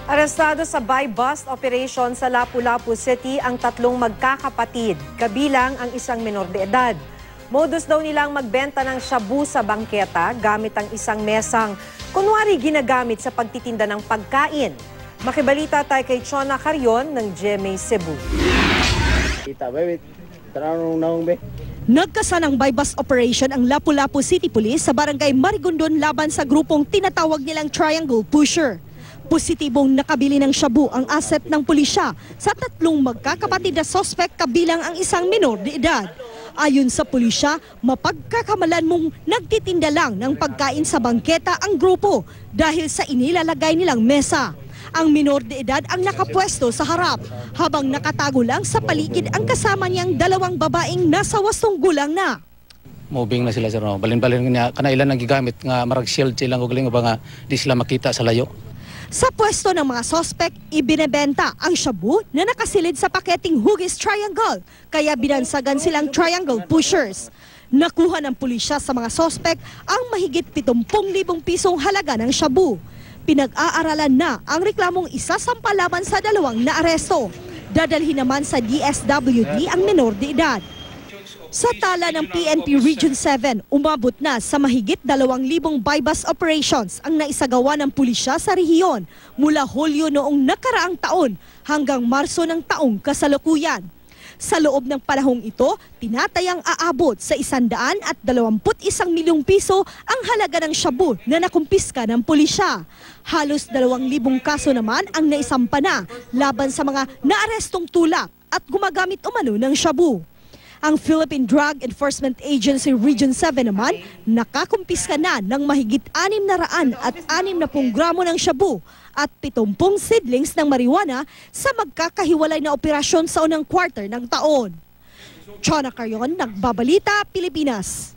Arestado sa buy-bust operation sa Lapu-Lapu City ang tatlong magkakapatid, kabilang ang isang menor de edad. Modus daw nilang magbenta ng shabu sa bangketa gamit ang isang mesang kunwari ginagamit sa pagtitinda ng pagkain. Makibalita tayo kay Chona Carrion ng GMA Cebu. Nagkasanang buy-bust operation ang Lapu-Lapu City Police sa barangay Marigondon laban sa grupong tinatawag nilang Triangle Pusher. Positibong nakabili ng shabu ang asset ng pulisya sa tatlong magkakapatid na sospek kabilang ang isang menor de edad. Ayon sa pulisya, mapagkakamalan mong nagtitinda lang ng pagkain sa bangketa ang grupo dahil sa inilalagay nilang mesa. Ang menor de edad ang nakapwesto sa harap habang nakatago lang sa paligid ang kasama niyang dalawang babaeng nasa 8 gulang na. Moving na sila sir, no? Balin-balin niya kanailan ang gigamit nga marag shield silang og galing ba nga di sila makita sa layo. Sa pwesto ng mga sospek, ibinebenta ang shabu na nakasilid sa paketing hugis triangle, kaya binansagan silang Triangle Pushers. Nakuha ng pulisya sa mga sospek ang mahigit 70,000 pisong halaga ng shabu. Pinag-aaralan na ang reklamong isasampa laban sa dalawang naaresto. Dadalhin naman sa DSWD ang menor de edad. Sa tala ng PNP Region 7, umabot na sa mahigit 2,000 buy-bust operations ang naisagawa ng pulisya sa rehiyon mula Hulyo noong nakaraang taon hanggang Marso ng taong kasalukuyan. Sa loob ng panahong ito, tinatayang aabot sa 121 milyong piso ang halaga ng shabu na nakumpiska ng pulisya. Halos 2,000 kaso naman ang naisampa na laban sa mga naarestong tulak at gumagamit umano ng shabu. Ang Philippine Drug Enforcement Agency Region 7 naman nakakumpiska na ng mahigit 660 gramo ng shabu at 70 seedlings ng marijuana sa magkakahiwalay na operasyon sa unang quarter ng taon. Chona Carrion, Nagbabalita, Pilipinas.